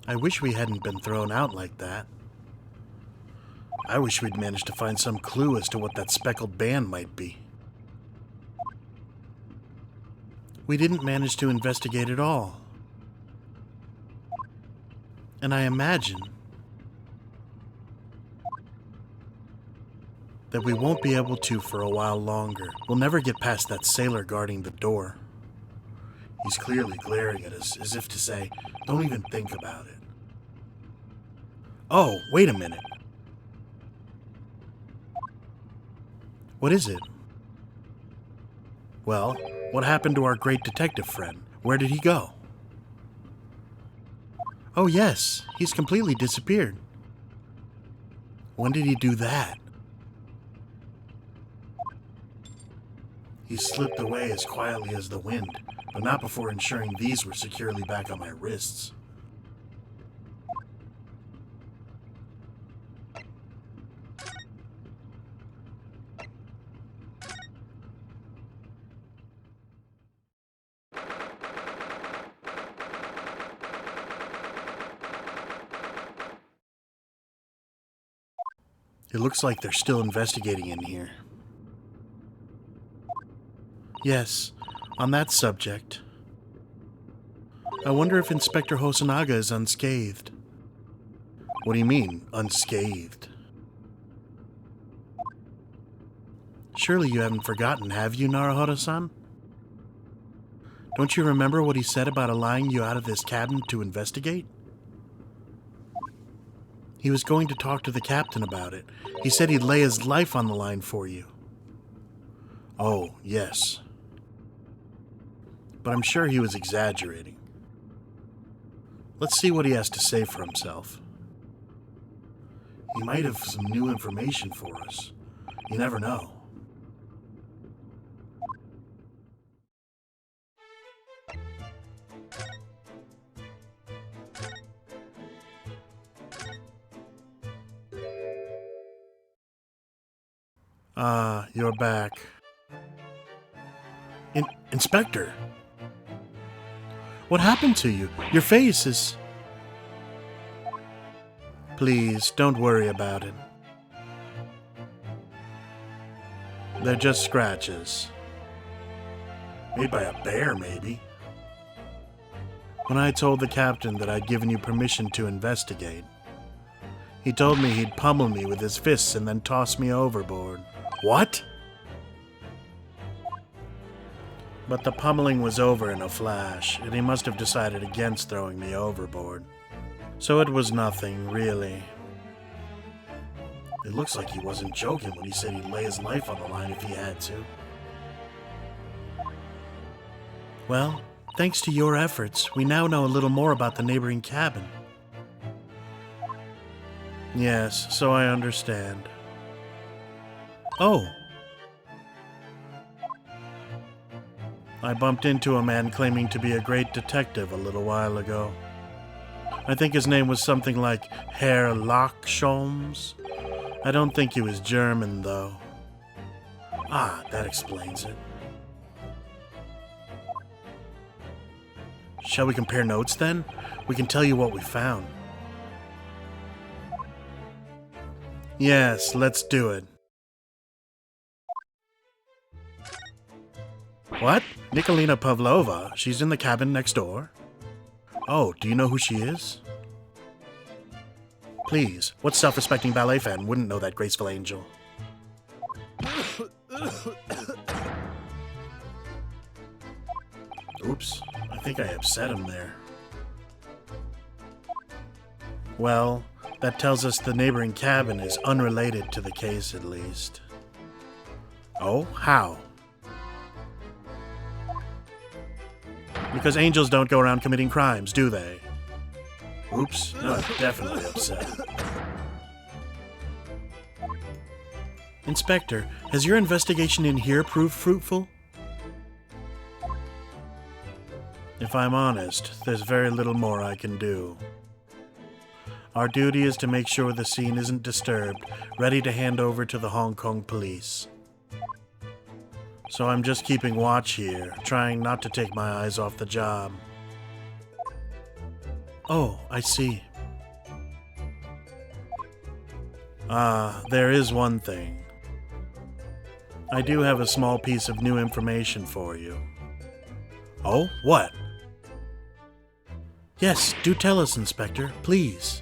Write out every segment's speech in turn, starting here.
I wish we hadn't been thrown out like that. I wish we'd managed to find some clue as to what that speckled band might be. We didn't manage to investigate at all. And I imagine that we won't be able to for a while longer. We'll never get past that sailor guarding the door. He's clearly glaring at us, as if to say, don't even think about it. Oh, wait a minute. What is it? Well, what happened to our great detective friend? Where did he go? Oh yes, he's completely disappeared. When did he do that? He slipped away as quietly as the wind, but not before ensuring these were securely back on my wrists. It looks like they're still investigating in here. Yes, on that subject. I wonder if Inspector Hosonaga is unscathed. What do you mean, unscathed? Surely you haven't forgotten, have you, Naruhodo-san? Don't you remember what he said about allowing you out of this cabin to investigate? He was going to talk to the captain about it. He said he'd lay his life on the line for you. Oh, yes. But I'm sure he was exaggerating. Let's see what he has to say for himself. He might have some new information for us. You never know. Ah, you're back. Inspector! What happened to you? Your face is... Please, don't worry about it. They're just scratches. Made by a bear, maybe. When I told the captain that I'd given you permission to investigate, he told me he'd pummel me with his fists and then toss me overboard. What? But the pummeling was over in a flash, and he must have decided against throwing me overboard. So it was nothing, really. It looks like he wasn't joking when he said he'd lay his life on the line if he had to. Well, thanks to your efforts, we now know a little more about the neighboring cabin. Yes, so I understand. Oh! I bumped into a man claiming to be a great detective a little while ago. I think his name was something like Herr Locksholms. I don't think he was German, though. Ah, that explains it. Shall we compare notes, then? We can tell you what we found. Yes, let's do it. What? Nikolina Pavlova? She's in the cabin next door? Oh, do you know who she is? Please, what self-respecting ballet fan wouldn't know that graceful angel? Oops, I think I upset him there. Well, that tells us the neighboring cabin is unrelated to the case, at least. Oh, how? Because angels don't go around committing crimes, do they? Oops, no, I'm definitely upset. Inspector, has your investigation in here proved fruitful? If I'm honest, there's very little more I can do. Our duty is to make sure the scene isn't disturbed, ready to hand over to the Hong Kong police. So I'm just keeping watch here, trying not to take my eyes off the job. Oh, I see. There is one thing. I do have a small piece of new information for you. Oh, what? Yes, do tell us, Inspector, please.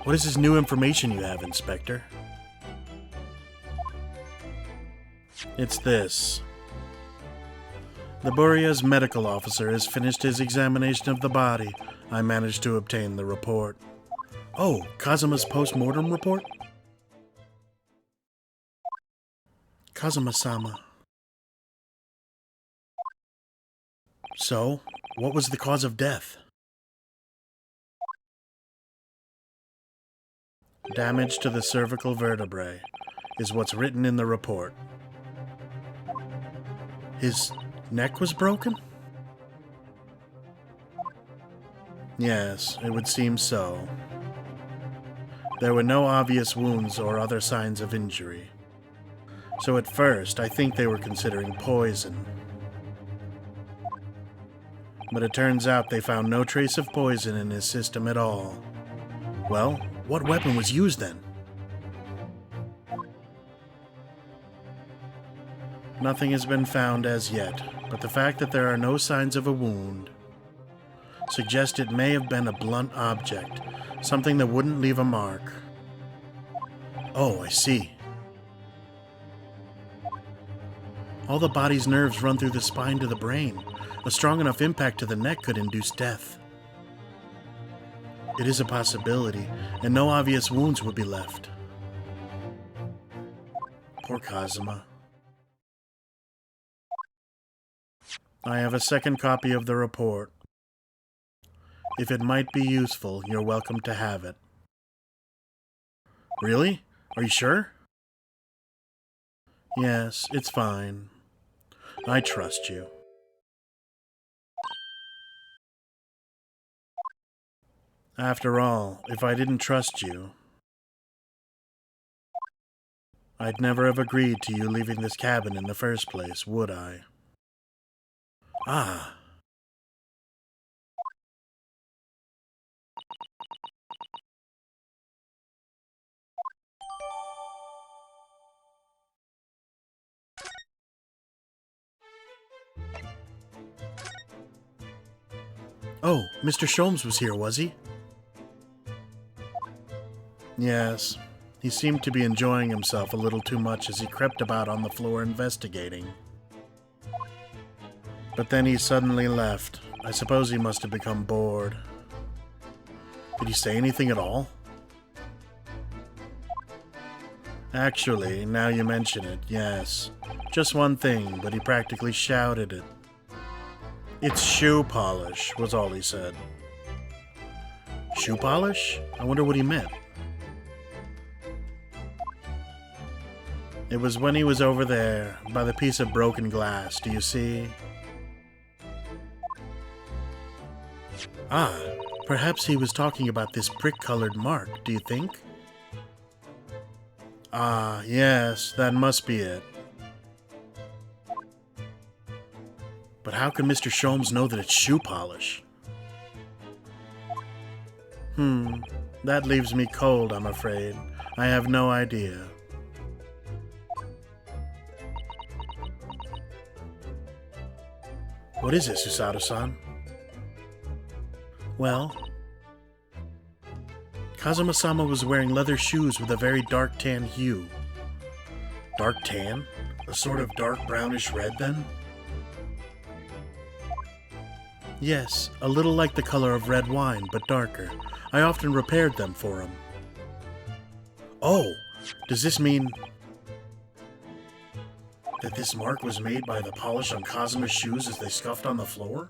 What is this new information you have, Inspector? It's this. The Buria's medical officer has finished his examination of the body. I managed to obtain the report. Oh, Kazuma's post-mortem report? Kazuma-sama. So, what was the cause of death? Damage to the cervical vertebrae is what's written in the report. His neck was broken? Yes, it would seem so. There were no obvious wounds or other signs of injury. So at first, I think they were considering poison. But it turns out they found no trace of poison in his system at all. Well, what weapon was used then? Nothing has been found as yet, but the fact that there are no signs of a wound suggests it may have been a blunt object, something that wouldn't leave a mark. Oh, I see. All the body's nerves run through the spine to the brain. A strong enough impact to the neck could induce death. It is a possibility, and no obvious wounds would be left. Poor Kazuma. I have a second copy of the report. If it might be useful, you're welcome to have it. Really? Are you sure? Yes, it's fine. I trust you. After all, if I didn't trust you, I'd never have agreed to you leaving this cabin in the first place, would I? Ah. Oh, Mr. Sholmes was here, was he? Yes. He seemed to be enjoying himself a little too much as he crept about on the floor investigating. But then he suddenly left. I suppose he must have become bored. Did he say anything at all? Actually, now you mention it, yes. Just one thing, but he practically shouted it. It's shoe polish, was all he said. Shoe polish? I wonder what he meant. It was when he was over there, by the piece of broken glass, do you see? Ah, perhaps he was talking about this prick-colored mark, do you think? Ah, yes, that must be it. But how can Mr. Sholmes know that it's shoe polish? That leaves me cold, I'm afraid. I have no idea. What is it, Susato-san? Well, Kazuma-sama was wearing leather shoes with a very dark tan hue. Dark tan? A sort of dark brownish red, then? Yes, a little like the color of red wine, but darker. I often repaired them for him. Oh, does this mean that this mark was made by the polish on Kazuma's shoes as they scuffed on the floor?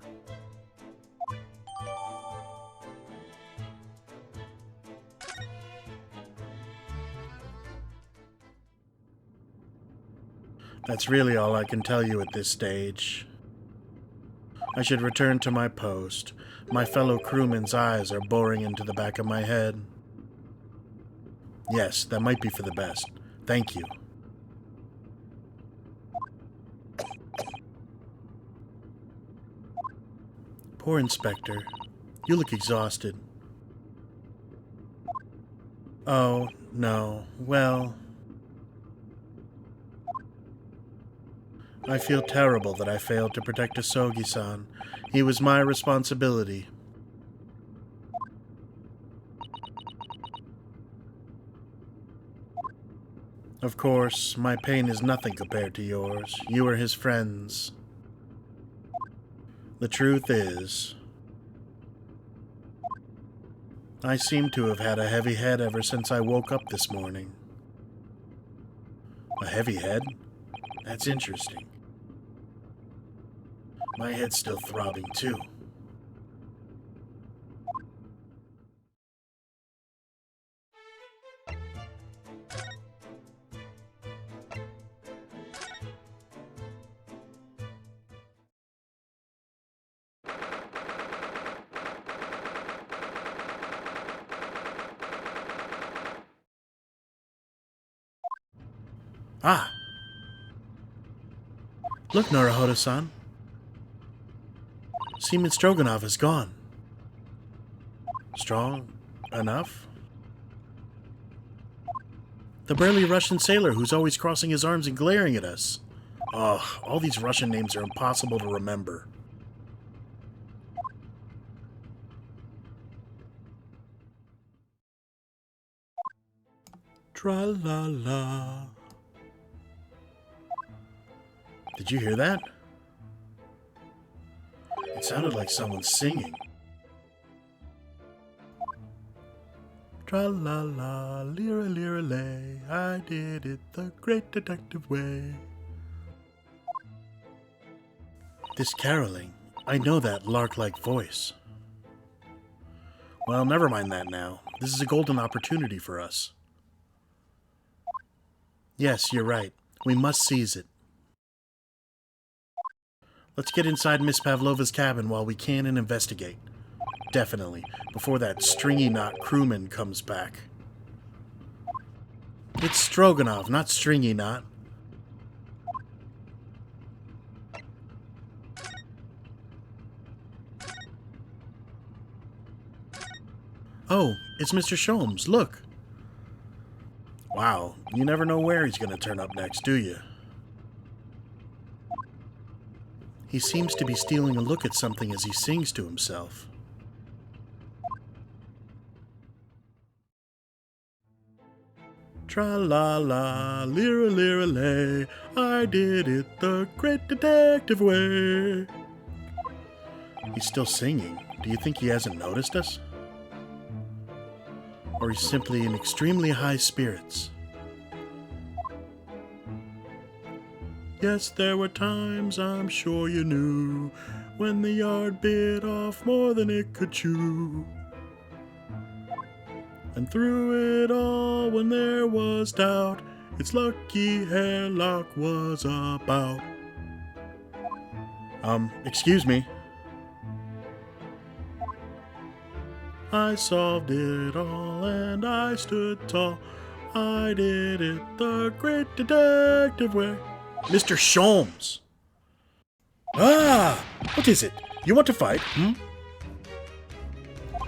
That's really all I can tell you at this stage. I should return to my post. My fellow crewmen's eyes are boring into the back of my head. Yes, that might be for the best. Thank you. Poor Inspector. You look exhausted. Oh, no. Well, I feel terrible that I failed to protect Asogi-san. He was my responsibility. Of course, my pain is nothing compared to yours. You are his friends. The truth is, I seem to have had a heavy head ever since I woke up this morning. A heavy head? That's interesting. My head's still throbbing, too. Ah! Look, Naruhodo-san. Seaman Stroganoff is gone. Strong enough? The burly Russian sailor who's always crossing his arms and glaring at us. Ugh, all these Russian names are impossible to remember. Tra-la-la. Did you hear that? It sounded like someone singing. Tra-la-la, lira-lira-lay, I did it the great detective way. This caroling, I know that lark-like voice. Well, never mind that now. This is a golden opportunity for us. Yes, you're right. We must seize it. Let's get inside Miss Pavlova's cabin while we can and investigate. Definitely, before that stringy knot crewman comes back. It's Stroganoff, not Stringy Knot. Oh, it's Mr. Sholmes, look. Wow, you never know where he's going to turn up next, do you? He seems to be stealing a look at something as he sings to himself. Tra-la-la, lira-lira-lay, I did it the great detective way. He's still singing. Do you think he hasn't noticed us? Or he's simply in extremely high spirits? Yes, there were times, I'm sure you knew, when the yard bit off more than it could chew. And through it all, when there was doubt, its lucky hairlock was about. Excuse me. I solved it all and I stood tall. I did it the great detective way. Mr. Sholmes! Ah! What is it? You want to fight,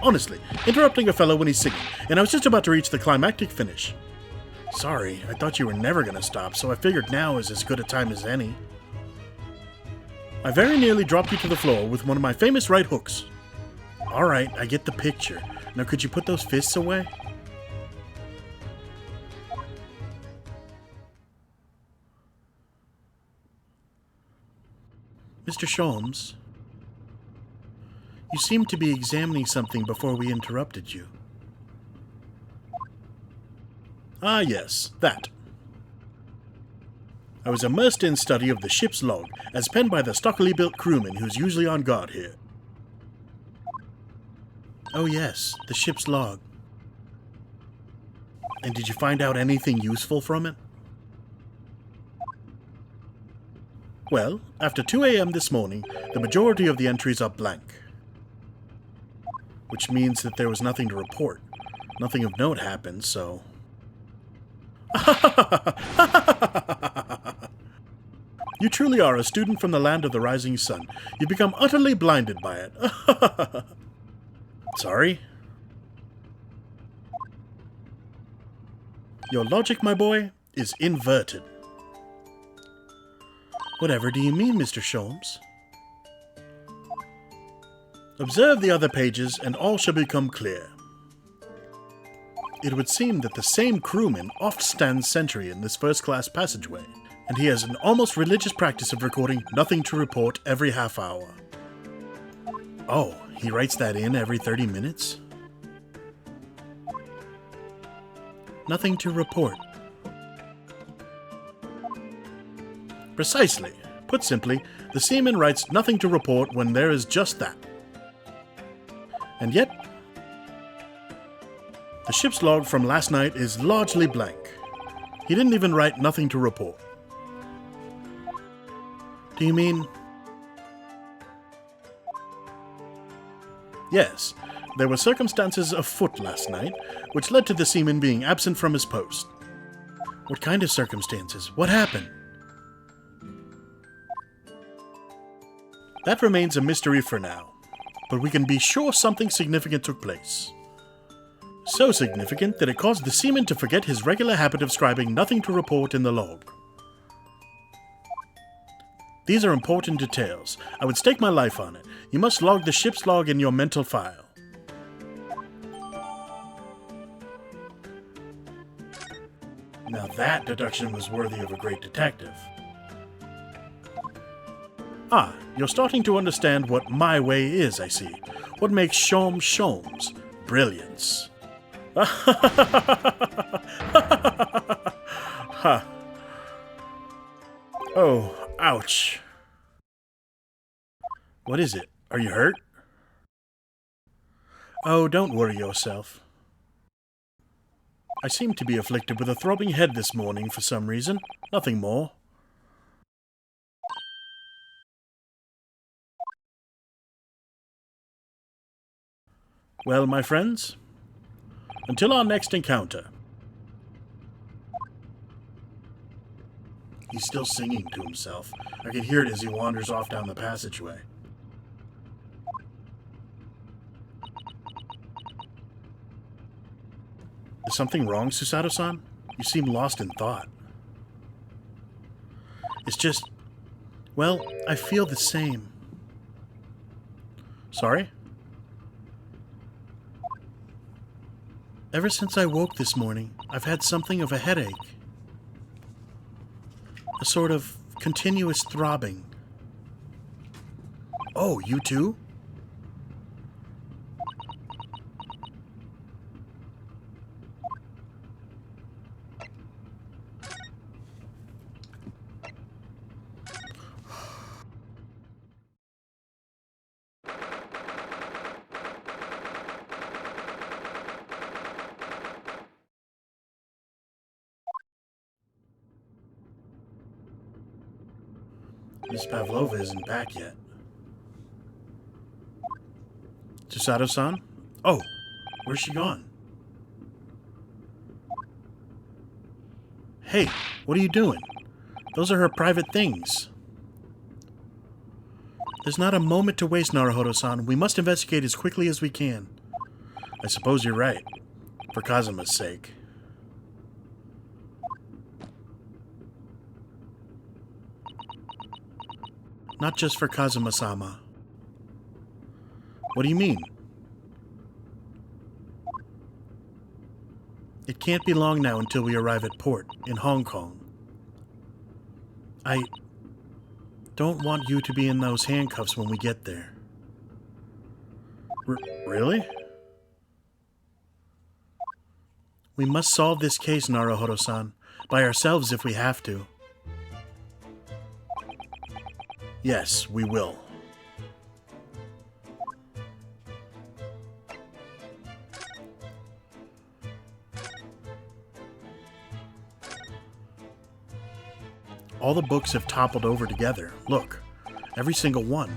Honestly, interrupting a fellow when he's singing, and I was just about to reach the climactic finish. Sorry, I thought you were never going to stop, so I figured now is as good a time as any. I very nearly dropped you to the floor with one of my famous right hooks. Alright, I get the picture. Now could you put those fists away? Mr. Sholmes, you seemed to be examining something before we interrupted you. Ah, yes, that. I was immersed in study of the ship's log, as penned by the stockily built crewman who's usually on guard here. Oh yes, the ship's log. And did you find out anything useful from it? Well, after 2 a.m. this morning, the majority of the entries are blank. Which means that there was nothing to report. Nothing of note happened, so... You truly are a student from the land of the rising sun. You've become utterly blinded by it. Sorry? Your logic, my boy, is inverted. Whatever do you mean, Mr. Sholmes? Observe the other pages, and all shall become clear. It would seem that the same crewman oft stands sentry in this first-class passageway, and he has an almost religious practice of recording nothing to report every half hour. Oh, he writes that in every 30 minutes? Nothing to report. Precisely. Put simply, the seaman writes nothing to report when there is just that. And yet, the ship's log from last night is largely blank. He didn't even write nothing to report. Do you mean... Yes, there were circumstances afoot last night, which led to the seaman being absent from his post. What kind of circumstances? What happened? That remains a mystery for now, but we can be sure something significant took place. So significant that it caused the seaman to forget his regular habit of scribing nothing to report in the log. These are important details. I would stake my life on it. You must log the ship's log in your mental file. Now that deduction was worthy of a great detective. Ah, you're starting to understand what my way is, I see. What makes Sholmes brilliance. Ha. Oh, ouch. What is it? Are you hurt? Oh, don't worry yourself. I seem to be afflicted with a throbbing head this morning for some reason. Nothing more. Well, my friends, until our next encounter. He's still singing to himself. I can hear it as he wanders off down the passageway. Is something wrong, Susato-san? You seem lost in thought. It's just... well, I feel the same. Sorry? Ever since I woke this morning, I've had something of a headache. A sort of continuous throbbing. Oh, you too? Miss Pavlova isn't back yet. Susato-san? Oh, where's she gone? Hey, what are you doing? Those are her private things. There's not a moment to waste, Naruhodo-san. We must investigate as quickly as we can. I suppose you're right. For Kazuma's sake. Not just for Kazuma-sama. What do you mean? It can't be long now until we arrive at port in Hong Kong. I don't want you to be in those handcuffs when we get there. Really? We must solve this case, Naruhodo-san, by ourselves if we have to. Yes, we will. All the books have toppled over together. Look, every single one.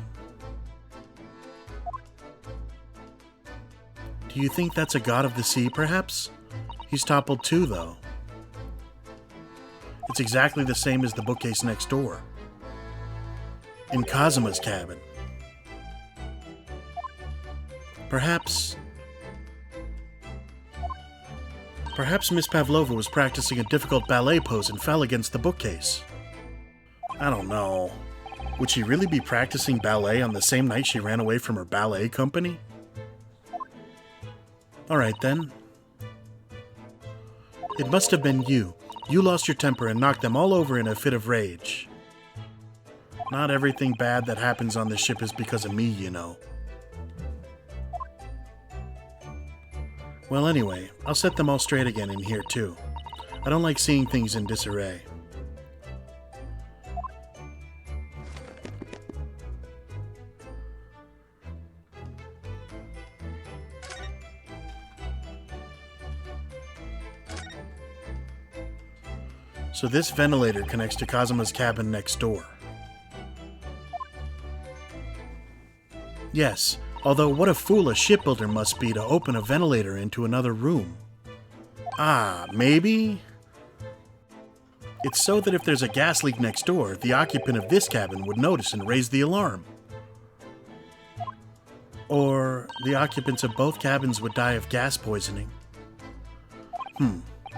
Do you think that's a god of the sea, perhaps? He's toppled too, though. It's exactly the same as the bookcase next door. in Kazuma's cabin. Perhaps Miss Pavlova was practicing a difficult ballet pose and fell against the bookcase. I don't know. Would she really be practicing ballet on the same night she ran away from her ballet company? Alright then. It must have been you. You lost your temper and knocked them all over in a fit of rage. Not everything bad that happens on the ship is because of me, you know. Well, anyway, I'll set them all straight again in here, too. I don't like seeing things in disarray. So this ventilator connects to Kazuma's cabin next door. Yes, although what a fool a shipbuilder must be to open a ventilator into another room. Ah, maybe? It's so that if there's a gas leak next door, the occupant of this cabin would notice and raise the alarm. Or the occupants of both cabins would die of gas poisoning.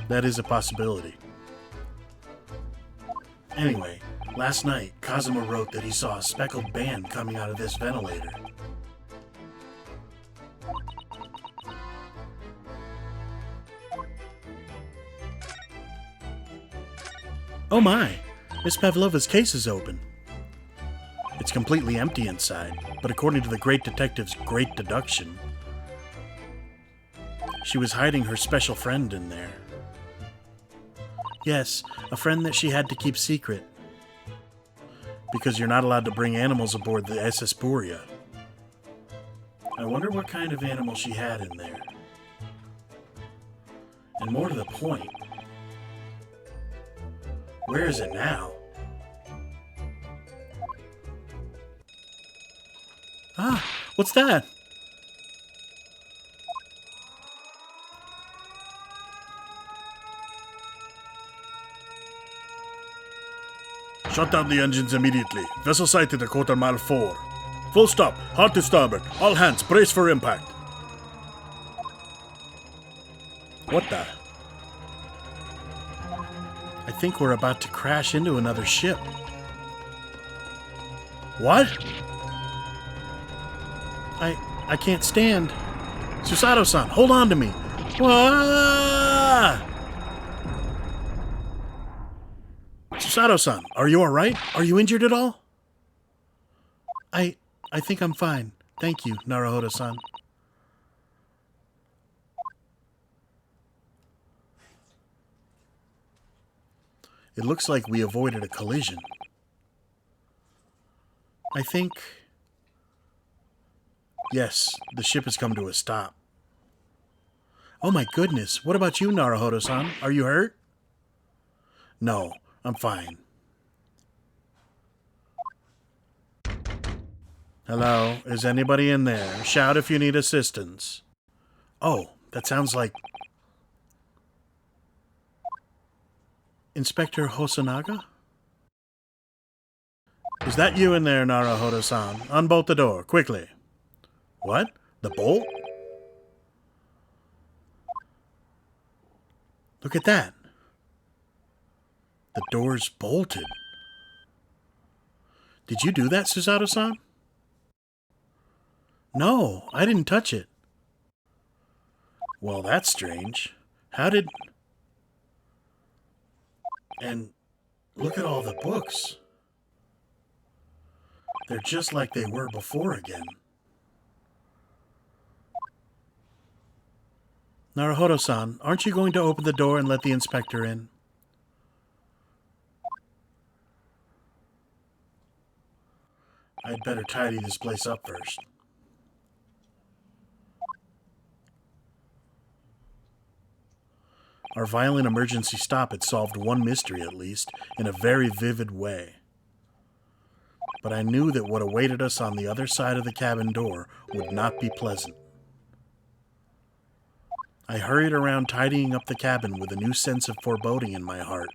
That is a possibility. Anyway, last night, Kazuma wrote that he saw a speckled band coming out of this ventilator. Oh my! Miss Pavlova's case is open. It's completely empty inside, but according to the great detective's great deduction, she was hiding her special friend in there. Yes, a friend that she had to keep secret. Because you're not allowed to bring animals aboard the SS Buria. I wonder what kind of animal she had in there. And more to the point, where is it now? Ah, what's that? Shut down the engines immediately. Vessel sighted at quarter mile 4. Full stop. Hard to starboard. All hands, brace for impact. What the? I think we're about to crash into another ship. What? I can't stand. Susato-san, hold on to me. Wah! Susato-san, are you alright? Are you injured at all? I think I'm fine. Thank you, Naruhodo-san. It looks like we avoided a collision. I think... Yes, the ship has come to a stop. Oh my goodness, what about you, Naruhodo-san? Are you hurt? No, I'm fine. Hello, is anybody in there? Shout if you need assistance. Oh, that sounds like... Inspector Hosonaga? Is that you in there, Naruhodo-san? Unbolt the door, quickly. What? The bolt? Look at that. The door's bolted. Did you do that, Susato-san? No, I didn't touch it. Well, that's strange. How did... And look at all the books. They're just like they were before again. Naruhodo-san, aren't you going to open the door and let the inspector in? I'd better tidy this place up first. Our violent emergency stop had solved one mystery, at least, in a very vivid way. But I knew that what awaited us on the other side of the cabin door would not be pleasant. I hurried around tidying up the cabin with a new sense of foreboding in my heart.